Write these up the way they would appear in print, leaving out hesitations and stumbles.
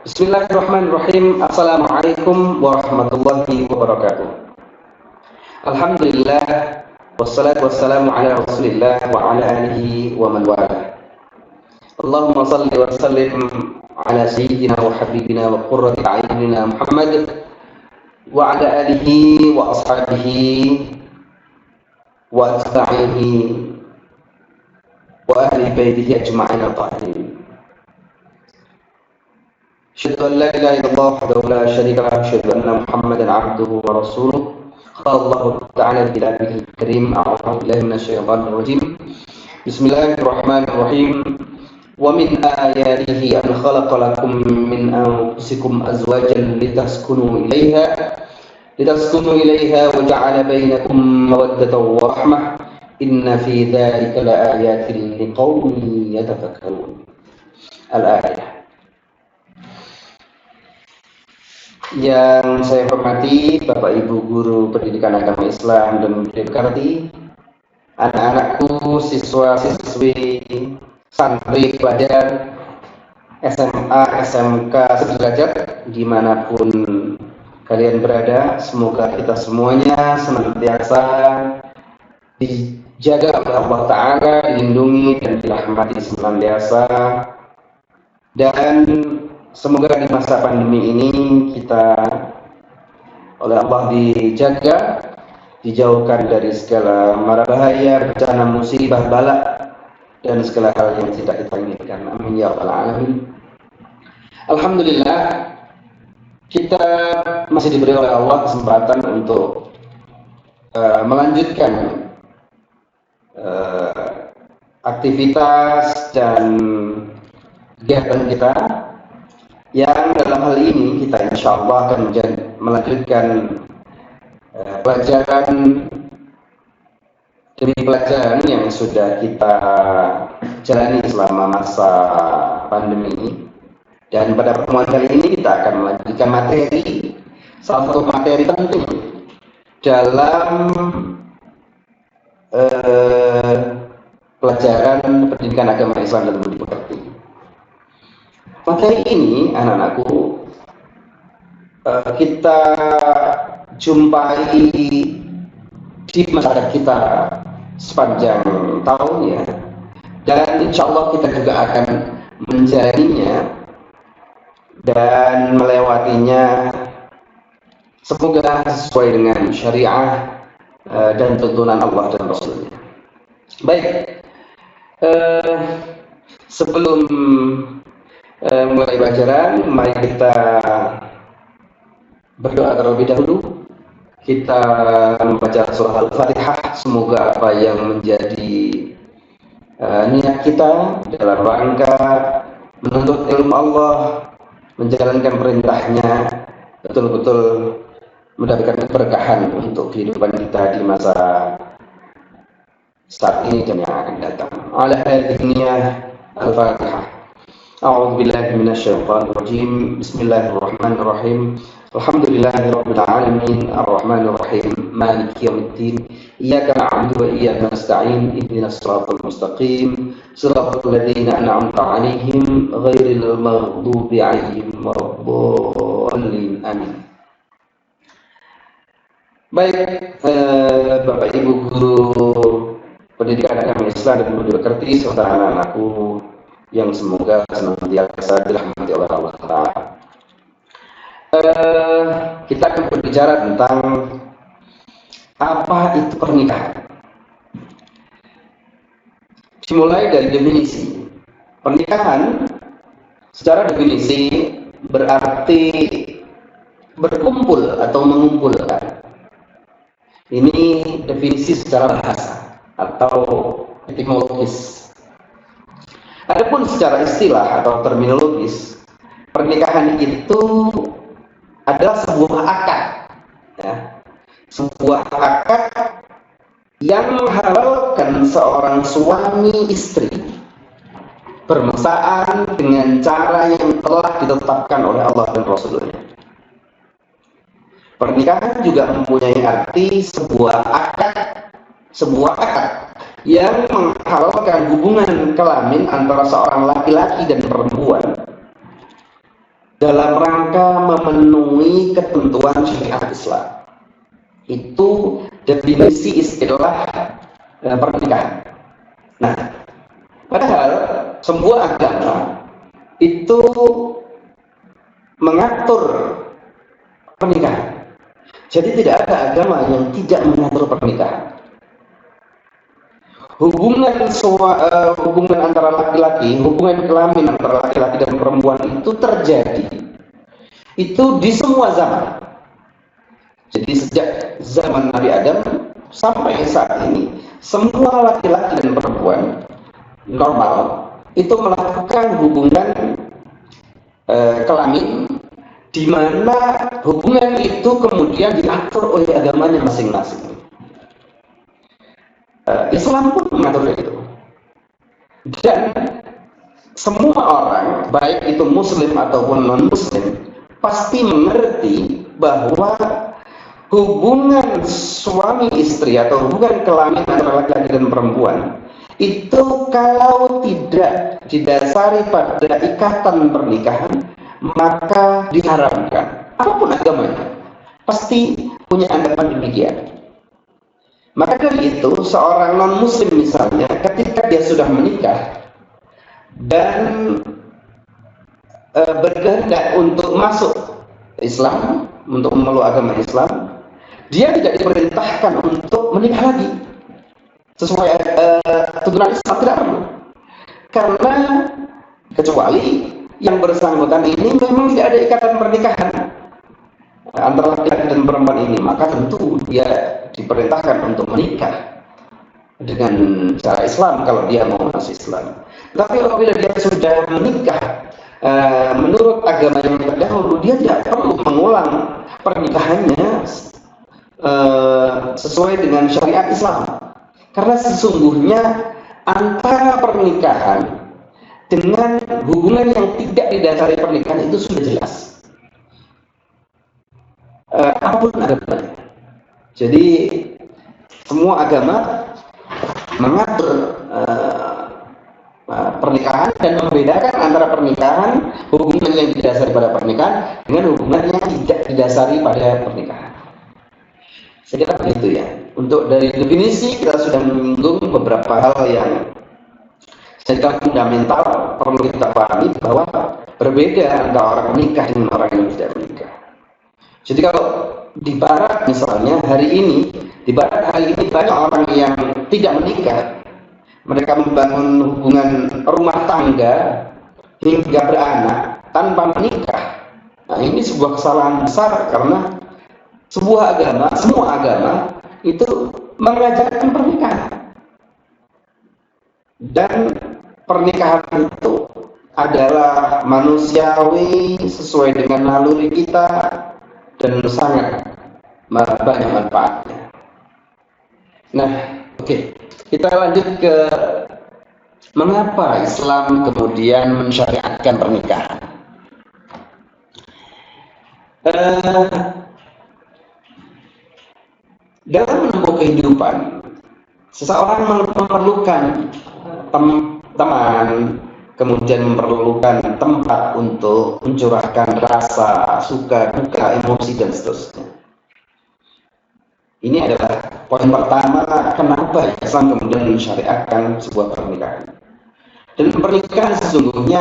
Bismillahirrahmanirrahim. Assalamualaikum warahmatullahi wabarakatuh. Alhamdulillah, wassalatu wassalamu ala Rasulillah wa ala alihi wa man wala. Allahumma salli wa sallim ala sayyidina wa habibina wa qurrati a'yunina Muhammad wa ala alihi wa ashabihi wa atba'ihi wa ahli baitihi ajma'in al-tahirin. Asyhadu an la ilaha illallah wahdahu la syarika lahu, asyhadu anna Muhammadan 'abduhu wa rasuluh. Qala Allah ta'ala fi kitabihil karim, a'udzu billahi minasyaitonir rajim. Bismillahirrahmanirrahim. Wa min ayatihi an khalaqa lakum min anfusikum azwajan litaskunu ilaiha wa ja'ala bainakum mawaddatan wa rahmah. Inna fi dzalika laayatin liqaumin yatafakkarun. Al-ayah. Yang saya hormati Bapak Ibu Guru Pendidikan Agama Islam dan diberkati anak-anakku, siswa-siswi, santri, pelajar SMA, SMK sederajat dimanapun kalian berada. Semoga kita semuanya senantiasa dijaga oleh Allah Ta'ala, dilindungi dan dirahmati senantiasa, dan semoga di masa pandemi ini kita oleh Allah dijaga, dijauhkan dari segala mara bahaya, bencana, musibah, bala, dan segala hal yang tidak kita inginkan. Amin ya rabbal alamin. Alhamdulillah, kita masih diberi oleh Allah kesempatan untuk melanjutkan aktivitas dan kegiatan kita, yang dalam hal ini kita insya Allah akan melanjutkan pelajaran demi pelajaran yang sudah kita jalani selama masa pandemi ini. Dan pada pertemuan kali ini kita akan melanjutkan materi, salah satu materi penting dalam pelajaran pendidikan agama Islam dan budi pekerti. Materi ini, anak-anakku, kita jumpai di masyarakat kita sepanjang tahun ya, dan insya Allah kita juga akan menjalaninya dan melewatinya, semoga sesuai dengan syariah dan tuntunan Allah dan Rasulnya. Baik, sebelum mulai pelajaran, mari kita berdoa terlebih dahulu. Kita membaca surah Al-Fatihah. Semoga apa yang menjadi niat kita dalam rangka menuntut ilmu Allah, menjalankan perintahnya, betul-betul mendapatkan keberkahan untuk kehidupan kita di masa saat ini dan yang akan datang. Ala hadhihi niyyah Al-Fatihah. A'udzu billahi minasyaitonir rajim. Bismillahirrahmanirrahim. Alhamdulillahirabbil alamin, arrahmanir rahim, maliki yaumiddin. Iyyaka na'budu wa iyyaka nasta'in. Ihdinas siratal mustaqim, siratal ladzina an'amta 'alaihim ghairil maghdubi 'alaihim waladdallin. Amin. Baik, Bapak Ibu Guru Pendidikan Agama Islam dan budi pekerti serta anak-anakku yang semoga senantiasa dirahmati oleh Allah Ta'ala. Kita akan berbicara tentang apa itu pernikahan. Dimulai dari definisi. Pernikahan secara definisi berarti berkumpul atau mengumpulkan. Ini definisi secara bahasa atau etimologis. Adapun secara istilah atau terminologis, pernikahan itu adalah sebuah akad, ya, sebuah akad yang menghalalkan seorang suami istri bermesraan dengan cara yang telah ditetapkan oleh Allah dan Rasulnya. Pernikahan juga mempunyai arti sebuah akad yang menghalalkan hubungan kelamin antara seorang laki-laki dan perempuan dalam memenuhi ketentuan syariat Islam. Itu definisi istilah pernikahan. Nah, padahal sebuah agama itu mengatur pernikahan. Jadi tidak ada agama yang tidak mengatur pernikahan. Hubungan antara laki-laki, hubungan kelamin antara laki-laki dan perempuan itu terjadi itu di semua zaman. Jadi sejak zaman Nabi Adam sampai saat ini, semua laki-laki dan perempuan normal itu melakukan hubungan kelamin, di mana hubungan itu kemudian diatur oleh agamanya masing-masing. Islam pun mengatur itu, dan semua orang, baik itu muslim ataupun non-muslim, pasti mengerti bahwa hubungan suami istri atau hubungan kelamin antara laki-laki dan perempuan itu kalau tidak didasari pada ikatan pernikahan maka diharamkan. Apapun agamanya pasti punya anggapan demikian. Maka dari itu seorang non-muslim misalnya ketika dia sudah menikah dan berkehendak untuk masuk Islam, untuk memeluk agama Islam, dia tidak diperintahkan untuk menikah lagi sesuai tuntunan Islam, tidak perlu. Karena kecuali yang bersangkutan ini memang tidak ada ikatan pernikahan antara laki-laki dan perempuan ini, maka tentu dia diperintahkan untuk menikah dengan cara Islam kalau dia mau masuk Islam. Tapi apabila dia sudah menikah menurut agama yang terdahulu, dia tidak perlu mengulang pernikahannya sesuai dengan syariat Islam, karena sesungguhnya antara pernikahan dengan hubungan yang tidak didasari pernikahan itu sudah jelas, apapun agamanya. Jadi semua agama mengatur pernikahan dan membedakan antara pernikahan, hubungan yang didasari pada pernikahan dengan hubungan yang tidak didasari pada pernikahan. Saya kira begitu ya. Untuk dari definisi kita sudah menyinggung beberapa hal yang secara fundamental perlu kita pahami, bahwa berbeda antara orang menikah dengan orang yang tidak menikah. Jadi kalau di barat misalnya di barat hari ini banyak orang yang tidak menikah. Mereka membangun hubungan rumah tangga hingga beranak tanpa menikah. Nah, ini sebuah kesalahan besar, karena semua agama itu mengajarkan pernikahan. Dan pernikahan itu adalah manusiawi sesuai dengan naluri kita dan sangat banyak manfaatnya. Nah, oke. Kita lanjut ke mengapa Islam kemudian mensyariatkan pernikahan. Dalam menempuh kehidupan, seseorang memerlukan teman, kemudian memerlukan tempat untuk mencurahkan rasa, suka, duka, emosi, dan seterusnya. Ini adalah poin pertama kenapa Islam kemudian mensyariatkan sebuah pernikahan. Dan pernikahan sesungguhnya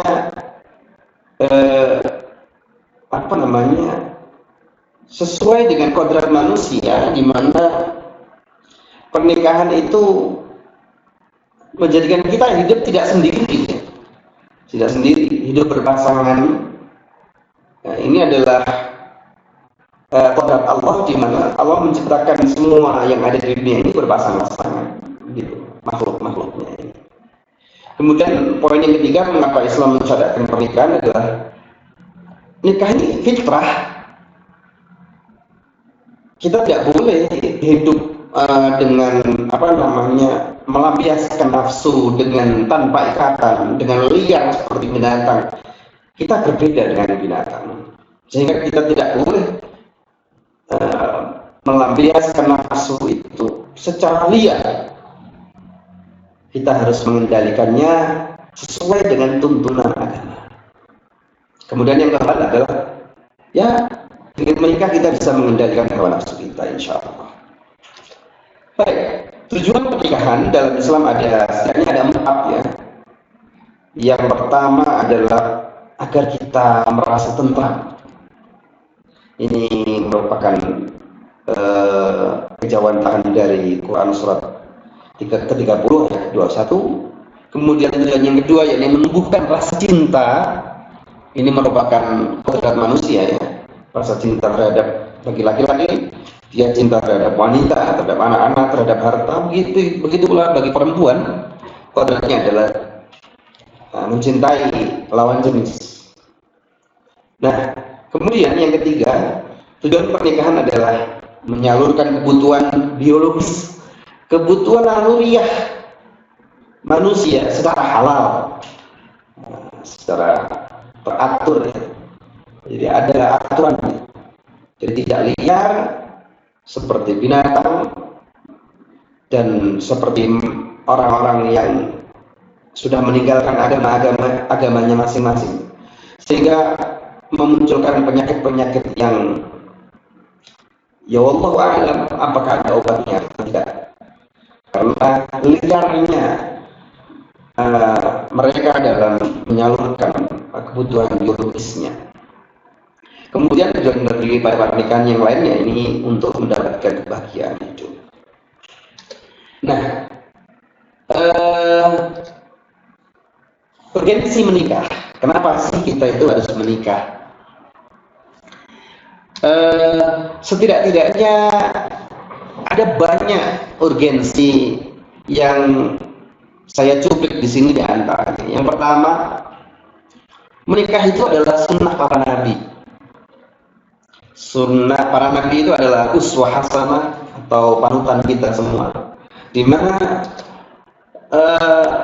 sesuai dengan kodrat manusia, di mana pernikahan itu menjadikan kita hidup tidak sendiri, hidup berpasangan. Nah, ini adalah kodrat Allah, di mana Allah menciptakan semua yang ada di dunia ini berpasang-pasangan, gitu, makhluk-makhluknya ini. Kemudian poin yang ketiga mengapa Islam mensyariatkan pernikahan adalah nikah ini fitrah. Kita tidak boleh hidup dengan melampiaskan nafsu dengan tanpa ikatan, dengan liar seperti binatang. Kita berbeda dengan binatang, sehingga kita tidak boleh melampiaskan nafsu itu secara liar. Kita harus mengendalikannya sesuai dengan tuntunan agama. Kemudian yang keempat adalah Ya, dengan menikah kita bisa mengendalikan hawa nafsu kita, insya Allah. Baik, tujuan pernikahan dalam Islam setidaknya ada 4 ya. Yang pertama adalah agar kita merasa tentram. Ini merupakan kejawantahan dari Quran surat 30 ayat 21. Kemudian tujuan yang kedua yakni menumbuhkan rasa cinta. Ini merupakan kodrat manusia ya. Rasa cinta terhadap bagi laki-laki, dia cinta terhadap wanita, terhadap anak-anak, terhadap harta. Begitu pula bagi perempuan, kodratnya adalah mencintai lawan jenis. Nah, kemudian yang ketiga, tujuan pernikahan adalah menyalurkan kebutuhan biologis, kebutuhan naluriah manusia secara halal, secara teratur ya. Jadi ada aturan, jadi tidak liar seperti binatang dan seperti orang-orang yang sudah meninggalkan agamanya masing-masing, sehingga memunculkan penyakit-penyakit yang ya wallahu a'lam apakah ada obatnya atau tidak, karena liarnya mereka dalam menyalurkan kebutuhan biologisnya. Kemudian tujuan dari pernikahan yang lainnya ini untuk mendapatkan kebahagiaan hidup. Nah, urgensi menikah. Kenapa sih kita itu harus menikah? Setidak-tidaknya ada banyak urgensi yang saya cuplik di sini di antaranya. Yang pertama, menikah itu adalah sunnah para nabi. Sunnah para nabi itu adalah uswah hasanah atau panutan kita semua, di mana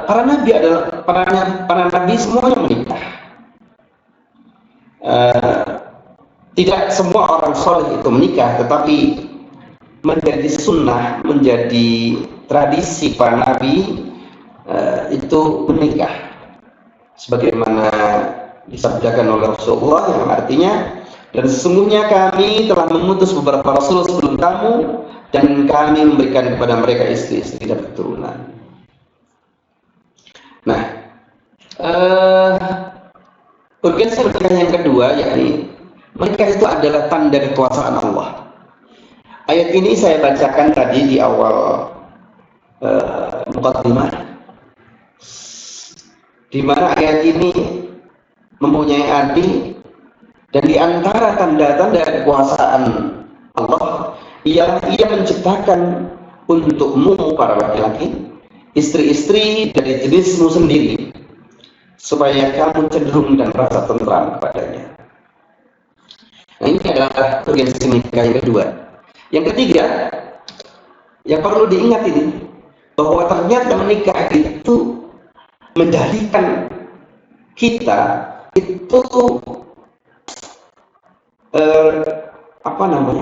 para nabi adalah para nabi semuanya menikah. Tidak semua orang soleh itu menikah, tetapi menjadi sunnah, menjadi tradisi para nabi itu menikah, sebagaimana disabdakan oleh Rasulullah yang artinya, dan sesungguhnya kami telah mengutus beberapa rasul sebelum kamu dan kami memberikan kepada mereka istri-istri dan keturunan. Nah, urgensi menikah yang kedua yakni menikah itu adalah tanda kekuasaan Allah. Ayat ini saya bacakan tadi di awal muqaddimah, di mana ayat ini mempunyai arti, dan di antara tanda-tanda kekuasaan Allah ialah Ia menciptakan untukmu para laki-laki istri-istri dari jenismu sendiri, supaya kamu cenderung dan rasa tentram kepadanya. Nah, ini adalah urgensi menikah yang kedua. Yang ketiga, yang perlu diingat ini, bahwa ternyata menikah itu menjadikan kita itu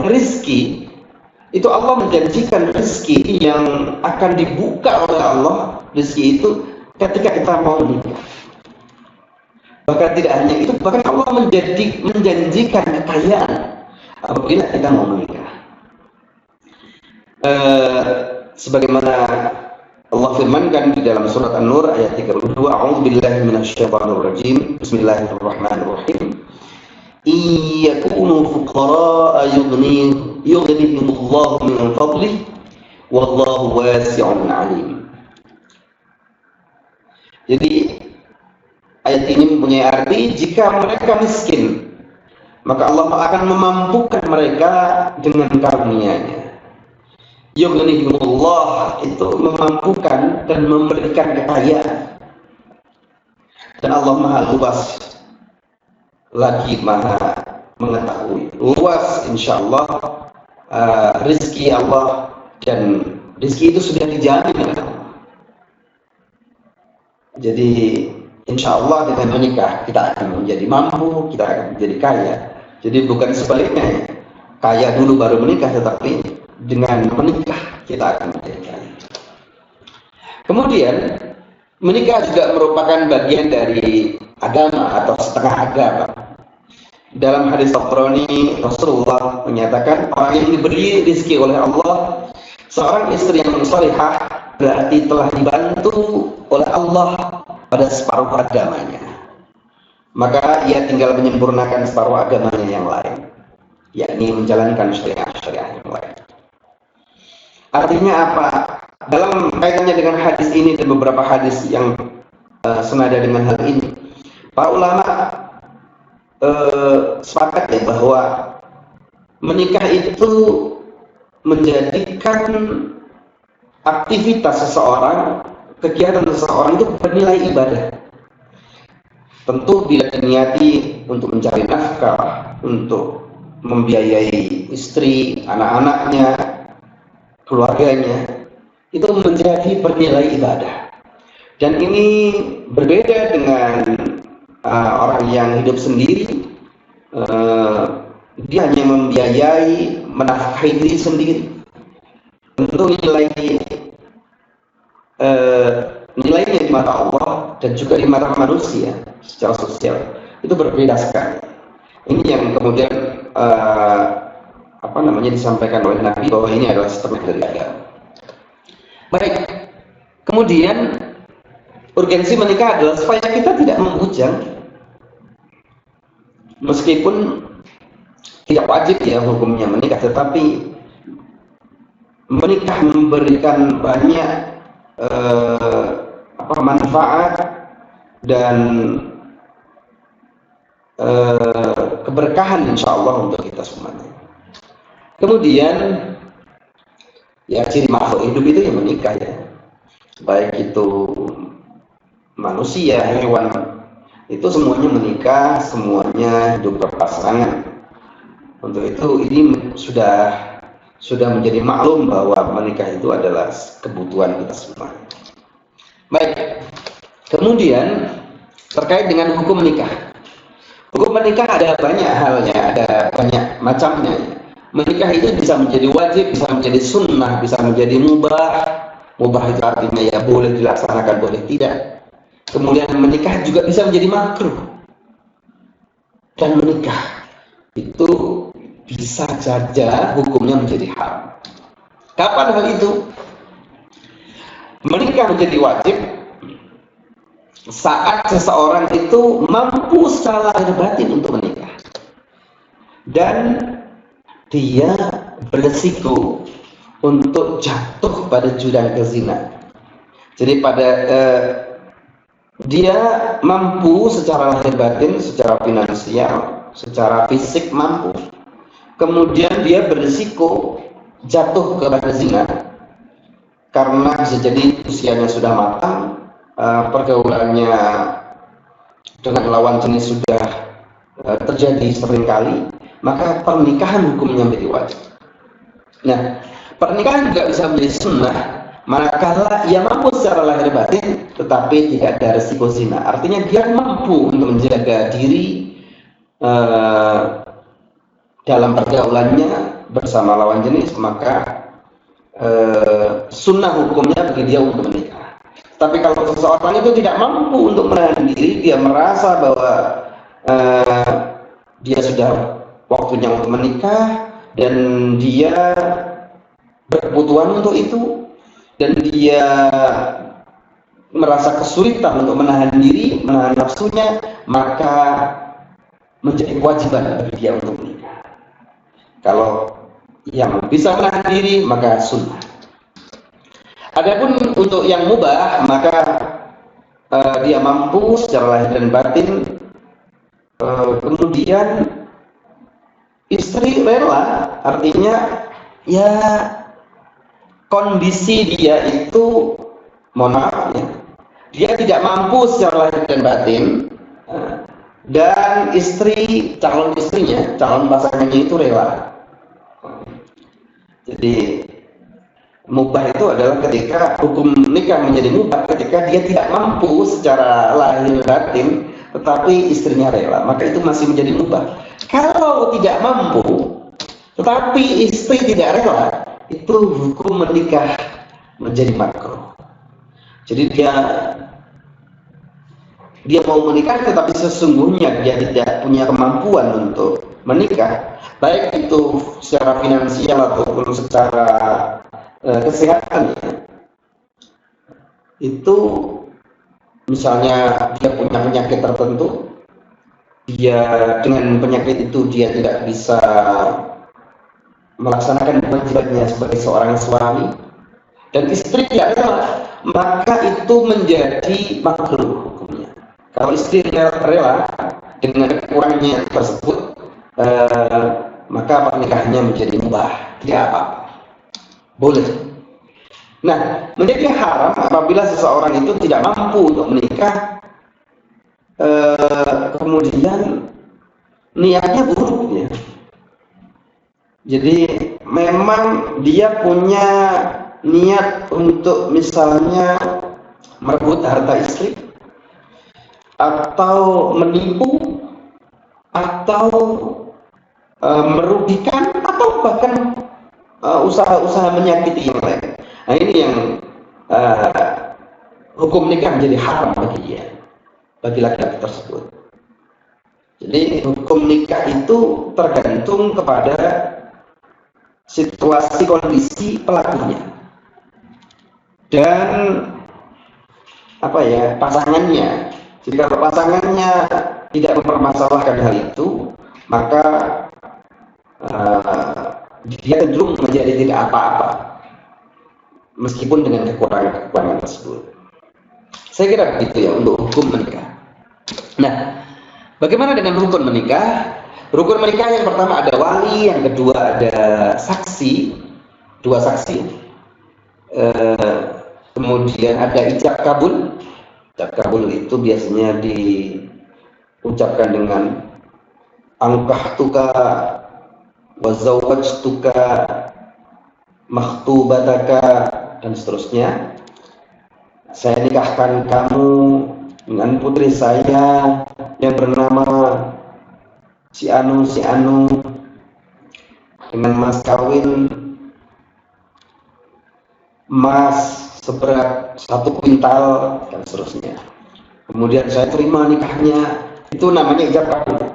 rezeki. Itu Allah menjanjikan rezeki yang akan dibuka oleh Allah, rezeki itu ketika kita mau menikah. Bahkan tidak hanya itu, bahkan Allah menjanjikan kekayaan apabila kita mau menikah. Sebagaimana Allah firmankan di dalam surat An-Nur ayat 32, A'udzubillahi minasyaitonirrajim. Bismillahirrahmanirrahim. Iyakunu fuqara'a yughnihimullahu min fadlih wallahu wasi'un 'alim. Jadi ayat ini mempunyai arti, jika mereka miskin, maka Allah akan memampukan mereka dengan karunia-Nya. Yughnihimullah itu memampukan dan memberikan kekayaan. Dan Allah Maha luas lagi Maha mengetahui. Luas insyaallah rezeki Allah, dan rezeki itu sudah dijamin oleh Allah. Jadi insyaallah dengan menikah kita akan menjadi mampu, kita akan menjadi kaya. Jadi bukan sebaliknya, kaya dulu baru menikah, tetapi dengan menikah kita akan menjadi kaya. Kemudian menikah juga merupakan bagian dari agama atau setengah agama. dalam hadis Tabrani, Rasulullah menyatakan orang yang diberi rezeki oleh Allah, seorang istri yang salihah berarti telah dibantu oleh Allah pada separuh agamanya. Maka ia tinggal menyempurnakan separuh agamanya yang lain, yakni menjalankan syariat-syariat yang lain. Artinya apa? Dalam kaitannya dengan hadis ini dan beberapa hadis yang senada dengan hal ini, para ulama sepakat ya bahwa menikah itu menjadikan aktivitas seseorang, kegiatan seseorang itu bernilai ibadah. Tentu bila diniati untuk mencari nafkah, untuk membiayai istri, anak-anaknya, keluarganya, itu menjadi bernilai ibadah. Dan ini berbeda dengan orang yang hidup sendiri. Dia hanya membiayai, menafkahi diri sendiri. Tentu nilainya di mata Allah dan juga di mata manusia secara sosial itu berbeda sekali. Ini yang kemudian disampaikan oleh Nabi bahwa ini adalah setengah dari agama. Baik, kemudian urgensi menikah adalah supaya kita tidak membujang, meskipun tidak wajib ya hukumnya menikah, tetapi menikah memberikan banyak manfaat dan keberkahan insya Allah untuk kita semuanya. Kemudian ya ciri makhluk hidup itu yang menikah ya, baik itu manusia, hewan, itu semuanya menikah, semuanya hidup berpasangan. Untuk itu ini sudah menjadi maklum bahwa menikah itu adalah kebutuhan kita semua. Baik, kemudian terkait dengan hukum menikah. Hukum menikah ada banyak halnya, ada banyak macamnya. Menikah itu bisa menjadi wajib, bisa menjadi sunnah, bisa menjadi mubah. Mubah itu artinya ya boleh dilaksanakan, boleh tidak. Kemudian menikah juga bisa menjadi makruh. Dan menikah itu bisa saja hukumnya menjadi haram. Kapan hal itu? Menikah menjadi wajib saat seseorang itu mampu secara lahir batin untuk menikah dan dia beresiko untuk jatuh pada jurang zina. Jadi dia mampu secara lahir batin, secara finansial, secara fisik mampu. Kemudian dia berisiko jatuh kepada zina karena bisa jadi usianya sudah matang, pergaulannya dengan lawan jenis sudah terjadi seringkali, maka pernikahan hukumnya menjadi wajib. Nah, pernikahan juga bisa menjadi sunnah manakala ia mampu secara lahir batin tetapi tidak ada resiko zina. Artinya dia mampu untuk menjaga diri dalam pergaulannya bersama lawan jenis, maka sunnah hukumnya bagi dia untuk menikah. Tapi kalau seseorang itu tidak mampu untuk menahan diri, dia merasa bahwa dia sudah waktunya untuk menikah dan dia berkebutuhan untuk itu, dan dia merasa kesulitan untuk menahan diri, menahan nafsunya, maka menjadi kewajiban bagi dia untuk menikah. Kalau yang bisa menahan diri, maka sunnah. Adapun untuk yang mubah, maka dia mampu secara lahir dan batin, kemudian istri rela, artinya ya kondisi dia itu, mohon maaf ya, dia tidak mampu secara lahir dan batin, dan calon istrinya, calon pasangannya itu rela. Jadi mubah itu adalah ketika hukum nikah menjadi mubah ketika dia tidak mampu secara lahir batin tetapi istrinya rela, maka itu masih menjadi mubah. Kalau tidak mampu tetapi istri tidak rela, itu hukum menikah menjadi makruh. Jadi dia dia mau menikah tetapi sesungguhnya dia tidak punya kemampuan untuk menikah, baik itu secara finansial ataupun secara kesehatan, ya, itu misalnya dia punya penyakit tertentu, dia dengan penyakit itu dia tidak bisa melaksanakan kewajibannya sebagai seorang suami, dan istri tidak rela, maka itu menjadi makruh hukumnya. Kalau istri rela dengan kekurangannya tersebut, maka pernikahannya menjadi mubah, tidak apa-apa, boleh. Nah, menjadi haram apabila seseorang itu tidak mampu untuk menikah, kemudian niatnya buruk, ya. Jadi memang dia punya niat untuk misalnya merebut harta istri, atau menipu, atau merugikan, atau bahkan usaha-usaha menyakiti yang lain. Nah, ini yang hukum nikah menjadi haram bagi dia, bagi laki-laki tersebut. Jadi hukum nikah itu tergantung kepada situasi kondisi pelakunya dan pasangannya. Jadi kalau pasangannya tidak mempermasalahkan hal itu, maka dia cenderung menjadi tidak apa-apa meskipun dengan kekurangan tersebut. Saya kira begitu ya untuk hukum menikah. Nah, bagaimana dengan rukun menikah? Rukun menikah yang pertama ada wali, yang kedua ada saksi, 2 saksi. Kemudian ada ijab kabul. Ijab kabul itu biasanya diucapkan dengan angkahtuka wa zawwajtuka makhtubataka dan seterusnya. Saya nikahkan kamu dengan putri saya yang bernama si anu dengan mas kawin emas seberat 1 kuintal dan seterusnya. Kemudian saya terima nikahnya. Itu namanya ijab kabul.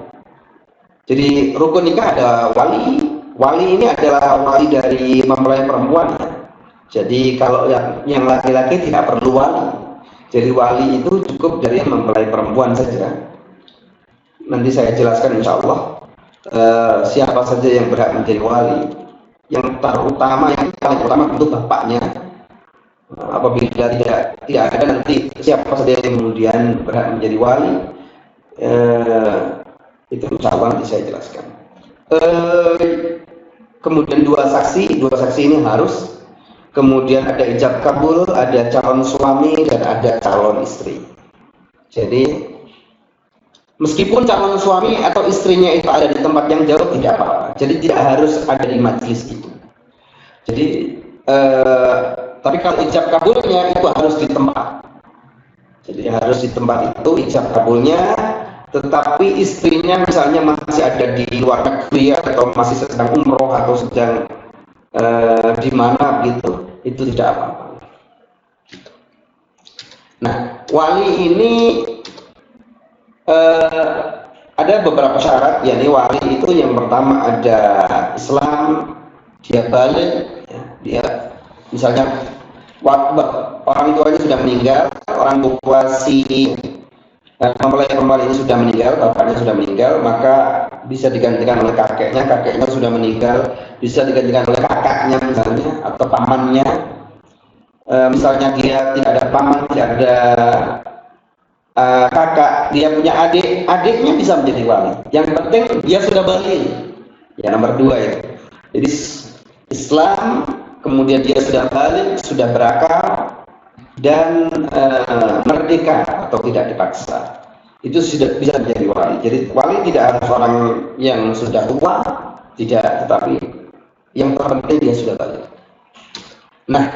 Jadi rukun nikah ada wali. Wali ini adalah wali dari mempelai perempuan. Jadi kalau yang laki-laki tidak perlu wali. Jadi wali itu cukup dari mempelai perempuan saja. Nanti saya jelaskan insya Allah siapa saja yang berhak menjadi wali. Yang terutama, yang paling utama itu bapaknya. Apabila tidak ada, nanti siapa saja yang kemudian berhak menjadi wali, itu insya Allah nanti saya jelaskan. Kemudian 2 saksi ini harus. Kemudian ada ijab kabul, ada calon suami dan ada calon istri. Jadi meskipun calon suami atau istrinya itu ada di tempat yang jauh tidak apa-apa. Jadi tidak harus ada di majelis itu. Jadi tapi kalau ijab kabulnya itu harus di tempat. Jadi harus di tempat itu ijab kabulnya. Tetapi istrinya misalnya masih ada di luar negeri atau masih sedang umroh atau sedang di mana gitu, itu tidak apa-apa. Nah, wali ini ada beberapa syarat. Yakni wali itu yang pertama ada Islam, dia balik, ya, dia misalnya orang tuanya sudah meninggal, orang tua si mempelai perempuan ini sudah meninggal, bapaknya sudah meninggal, maka bisa digantikan oleh kakeknya sudah meninggal, bisa digantikan oleh kakaknya misalnya atau pamannya. Misalnya dia tidak ada paman, tidak ada kakak, dia punya adiknya bisa menjadi wali. Yang penting dia sudah balik. Ya, nomor 2 ya. Jadi Islam, kemudian dia sudah balik, sudah berakal, dan merdeka atau tidak dipaksa, itu sudah bisa menjadi wali. Jadi wali tidak harus orang yang sudah tua, tidak, tetapi yang terpenting dia sudah balik. Nah,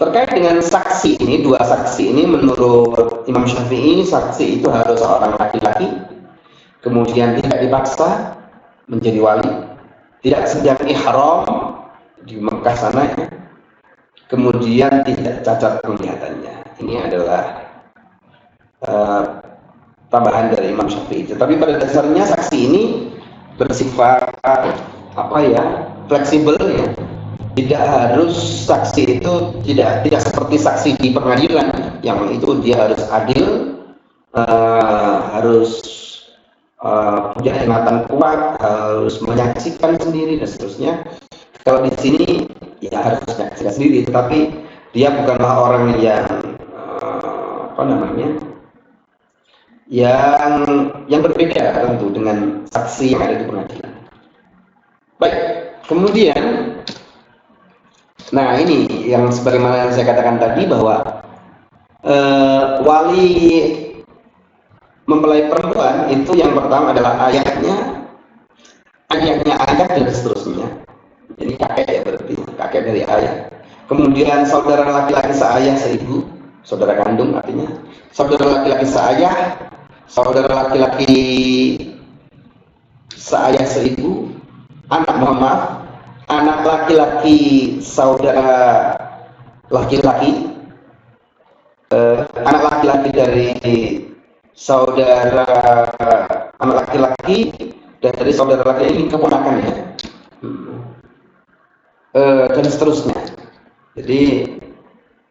terkait dengan saksi ini, 2 saksi ini menurut Imam Syafi'i, saksi itu harus seorang laki-laki, kemudian tidak dipaksa menjadi wali, tidak sedang ihram di Mekah sana, ya. Kemudian tidak cacat penglihatannya. Ini adalah uh, tambahan dari Imam Syafi'i. Tapi pada dasarnya saksi ini bersifat fleksibel ya. Tidak harus saksi itu tidak seperti saksi di pengadilan yang itu dia harus adil, harus punya ingatan kuat, harus menyaksikan sendiri dan seterusnya. Kalau di sini ya harus menyaksikan sendiri, tetapi dia bukanlah orang yang yang berbeda tentu dengan saksi yang ada di pengadilan. Baik, kemudian, nah ini yang sebagaimana saya katakan tadi bahwa wali mempelai perempuan itu yang pertama adalah ayahnya ayah dan seterusnya. Jadi kakek ya, berarti kakek dari ayah. Kemudian saudara laki-laki seayah seibu, saudara kandung artinya. Saudara laki-laki seayah, saudara laki-laki seayah seibu, anak laki-laki saudara laki-laki, anak laki-laki dari saudara anak laki-laki dari saudara laki ini keponakannya, dan seterusnya. Jadi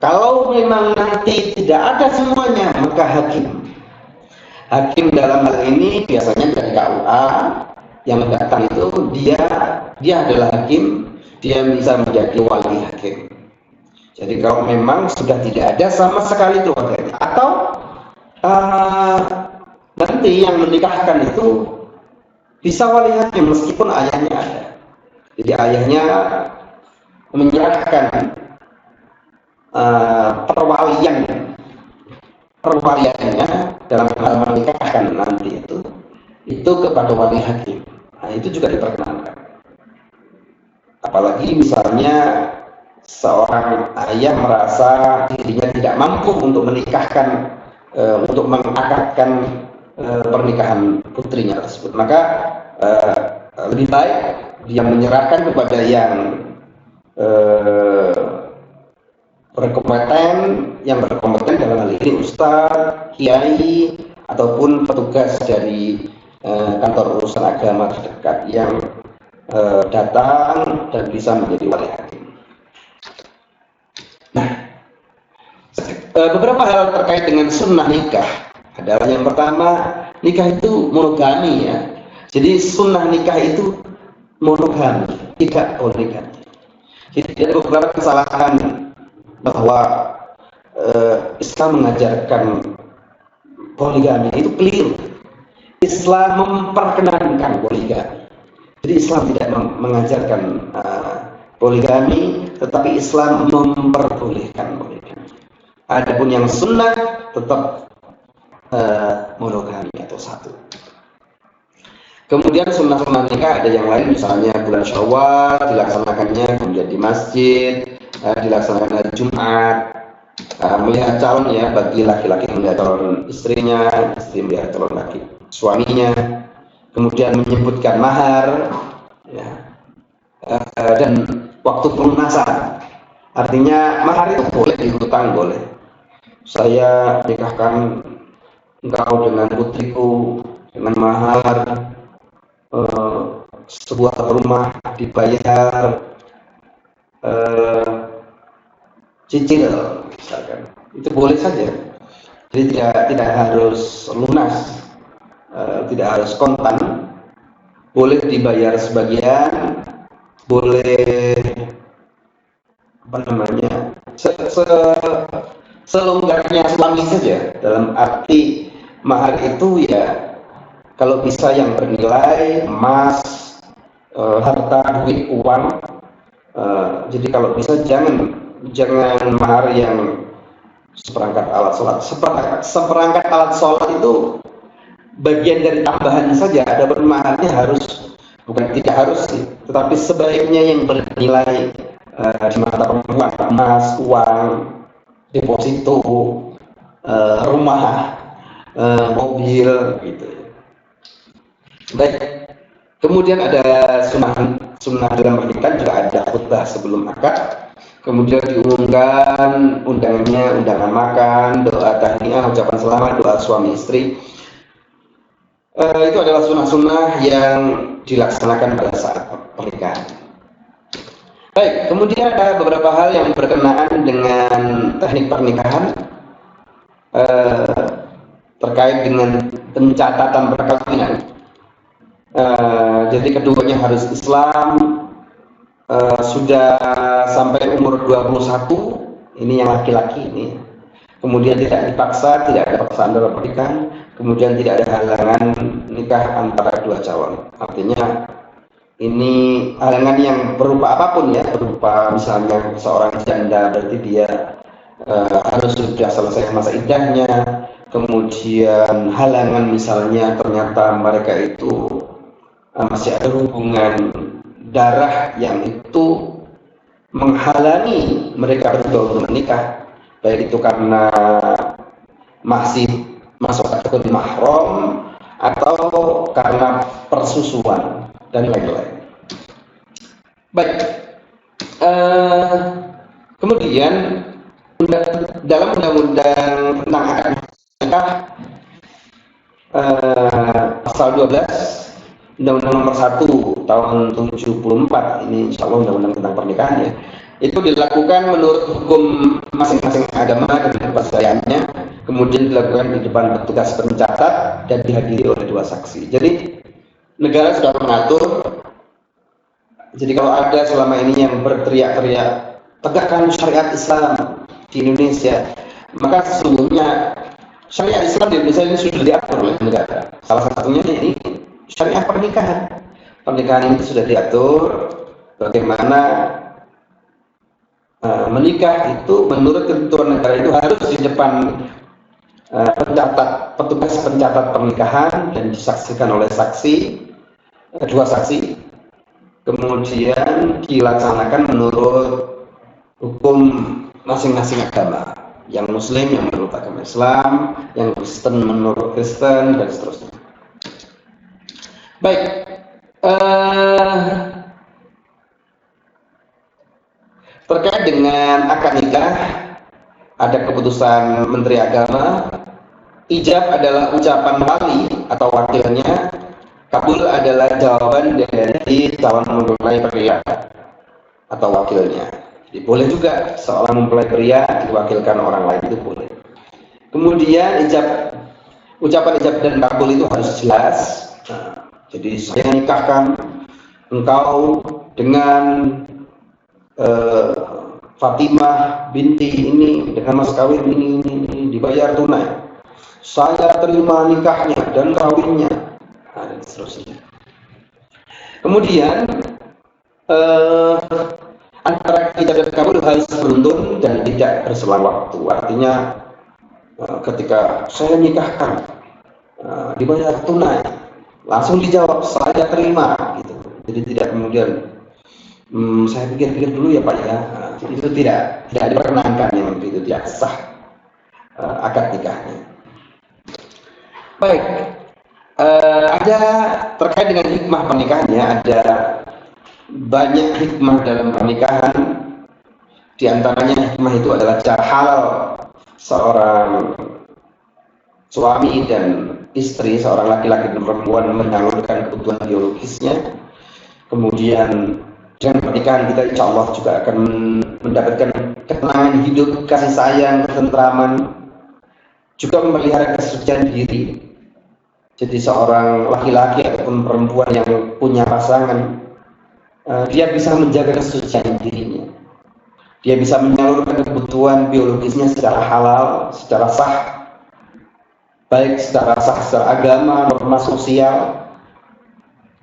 kalau memang nanti tidak ada semuanya, maka hakim dalam hal ini biasanya dari KUA yang datang itu dia adalah hakim, dia bisa menjadi wali hakim. Jadi kalau memang sudah tidak ada sama sekali keluarganya, atau nanti yang menikahkan itu bisa wali hakim meskipun ayahnya ada. Jadi ayahnya menyerahkan perwaliannya dalam hal menikahkan nanti itu kepada wali hakim. Nah, itu juga diperkenankan. Apalagi misalnya seorang ayah merasa dirinya tidak mampu untuk menikahkan, untuk mengakadkan pernikahan putrinya tersebut, maka lebih baik dia menyerahkan kepada yang berkompeten dalam hal ini ustadz, kiai, ataupun petugas dari kantor urusan agama terdekat yang datang dan bisa menjadi wali hakim. Nah, beberapa hal terkait dengan sunnah nikah adalah yang pertama, nikah itu monogami ya. Jadi sunnah nikah itu monogami, tidak poligami. Jadi ada beberapa kesalahan bahwa Islam mengajarkan poligami, itu keliru. Islam memperkenankan poligami. Jadi Islam tidak mengajarkan poligami, tetapi Islam memperbolehkan poligami. Adapun yang sunnah tetap monogami atau satu. Kemudian sunnah-sunnah nikah ada yang lain, misalnya bulan Syawal dilaksanakannya, kemudian di masjid dilaksanakan hari Jumat, melihat calon ya, bagi laki-laki melihat calon istrinya, istri melihat calon laki suaminya, kemudian menyebutkan mahar ya, dan waktu pelunasan. Artinya mahar itu boleh dihutang, boleh. Saya nikahkan engkau dengan putriku dengan mahar sebuah rumah dibayar cicil misalkan, itu boleh saja. Jadi tidak harus lunas, tidak harus kontan, boleh dibayar sebagian, boleh selonggarnya suami saja. Dalam arti mahar itu ya kalau bisa yang bernilai emas, harta, duit, uang. Jadi kalau bisa jangan mahar yang seperangkat alat sholat. Seperangkat alat sholat itu bagian dari tambahan saja. Ada maharnya tidak harus sih, tetapi sebaiknya yang bernilai di mata perempuan, emas, uang, deposito, rumah, mobil, gitu. Baik. Kemudian ada sunnah dalam pernikahan juga ada khutbah sebelum akad. kemudian diumumkan undangannya, undangan makan, doa tahniah, ucapan selamat, doa suami istri. Itu adalah sunnah-sunnah yang dilaksanakan pada saat pernikahan. Baik, kemudian ada beberapa hal yang berkenaan dengan teknik pernikahan terkait dengan pencatatan perkawinan. Jadi keduanya harus Islam, sudah sampai umur 21, ini yang laki-laki ini. Kemudian tidak dipaksa, tidak ada paksaan dalam pernikahan, kemudian tidak ada halangan nikah antara dua calon. Artinya ini halangan yang berupa apapun ya, berupa misalnya seorang janda berarti dia harus sudah selesai masa iddahnya, kemudian halangan misalnya ternyata mereka itu masih ada hubungan darah yang itu menghalangi mereka berdua menikah, baik itu karena masih masuk kategori mahram atau karena persusuan dan lain-lain. Baik, kemudian dalam undang-undang tentang akad nikah pasal 12 Undang-Undang Nomor 1 tahun 74, ini insya Allah undang-undang tentang pernikahan ya, itu dilakukan menurut hukum masing-masing agama dan kepercayaannya, kemudian dilakukan di depan petugas pencatat dan dihadiri oleh dua saksi. Jadi negara sudah mengatur. Jadi kalau ada selama ini yang berteriak-teriak tegakkan syariat Islam di Indonesia, maka sesungguhnya syariat Islam di Indonesia ini sudah diatur oleh negara. Salah satunya ini syariat pernikahan. Pernikahan ini sudah diatur bagaimana menikah itu menurut ketentuan negara itu harus di depan petugas pencatat pernikahan dan disaksikan oleh dua saksi, kemudian dilaksanakan menurut hukum masing-masing agama, yang Muslim yang menurut agama Islam, yang Kristen menurut Kristen, dan seterusnya. Baik, terkait dengan akad nikah, ada keputusan Menteri Agama. Ijab adalah ucapan wali atau wakilnya, kabul adalah jawaban dari calon mempelai pria atau wakilnya. Jadi boleh juga seorang mempelai pria diwakilkan orang lain, itu boleh. Kemudian ucapan ijab dan kabul itu harus jelas. Jadi saya nikahkan engkau dengan Fatimah binti ini dengan mas kawin ini dibayar tunai. Saya terima nikahnya dan kawinnya, dan seterusnya. Kemudian antara ijab dan kabul harus beruntun dan tidak berselang waktu. Artinya ketika saya nikahkan dibayar tunai, langsung dijawab saya terima gitu. Jadi tidak kemudian saya pikir-pikir dulu ya Pak ya. Itu tidak diperkenankan, yang itu tidak sah akad nikahnya. Baik, ada terkait dengan hikmah pernikahannya, ada banyak hikmah dalam pernikahan. Di antaranya hikmah itu adalah cara halal seorang suami dan istri, seorang laki-laki dan perempuan menyalurkan kebutuhan biologisnya. Kemudian dengan pernikahan kita insya Allah juga akan mendapatkan ketenangan hidup, kasih sayang, ketentraman, juga memelihara kesucian diri. Jadi seorang laki-laki ataupun perempuan yang punya pasangan, dia bisa menjaga kesucian dirinya. Dia bisa menyalurkan kebutuhan biologisnya secara halal, secara sah, baik secara sah, secara agama, norma sosial,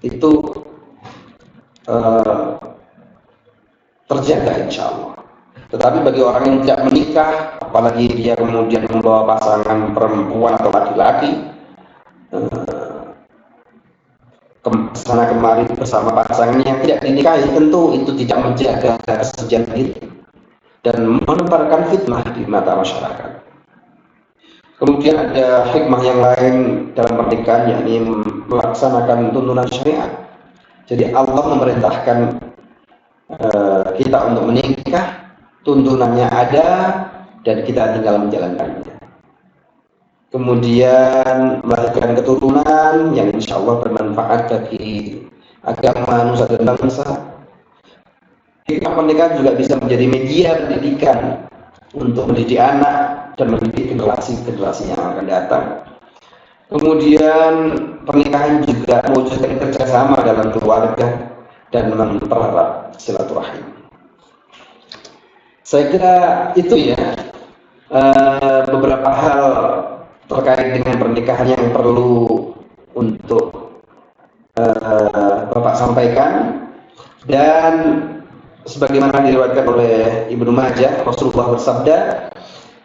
itu terjaga insya Allah. Tetapi bagi orang yang tidak menikah, apalagi dia kemudian membawa pasangan perempuan atau laki-laki kesana kemari bersama pasangannya yang tidak dinikahi, tentu itu tidak menjaga kesucian diri dan menebarkan fitnah di mata masyarakat. Kemudian ada hikmah yang lain dalam pernikahan, yakni melaksanakan tuntunan syariat. Jadi Allah memerintahkan kita untuk menikah tuntunannya ada dan kita tinggal menjalankannya. Kemudian melahirkan keturunan yang insya Allah bermanfaat bagi agama, nusa dan bangsa. Hikmah pernikahan juga bisa menjadi media pendidikan untuk mendidik anak dan mendidik generasi-generasi yang akan datang. Kemudian pernikahan juga mewujudkan kerjasama dalam keluarga dan mempererat silaturahim. Saya kira itu ya beberapa hal terkait dengan pernikahan yang perlu untuk Bapak sampaikan. Dan sebagaimana diriwayatkan oleh Ibnu Majah, Rasulullah bersabda,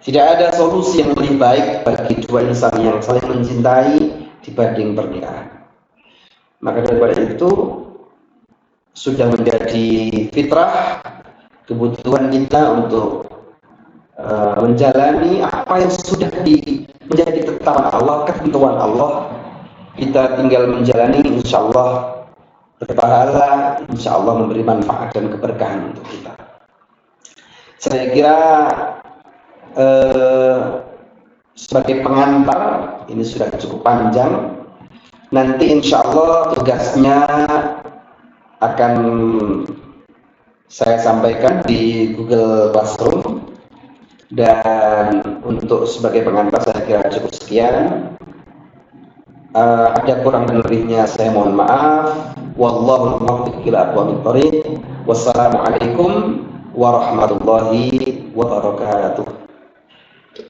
tidak ada solusi yang lebih baik bagi dua insan yang saling mencintai dibanding pernikahan. Maka daripada itu sudah menjadi fitrah kebutuhan kita untuk menjalani apa yang sudah menjadi ketetapan Allah, ketentuan Allah. Kita tinggal menjalani, insya Allah berpahala, insya Allah memberi manfaat dan keberkahan untuk kita. Saya kira sebagai pengantar ini sudah cukup panjang. Nanti insya Allah tugasnya akan saya sampaikan di Google Classroom, dan untuk sebagai pengantar saya kira cukup sekian. Ada kurang dan lebihnya saya mohon maaf. Wallahu muwaffiq ila aqwamit thoriq. Wassalamualaikum warahmatullahi wabarakatuh.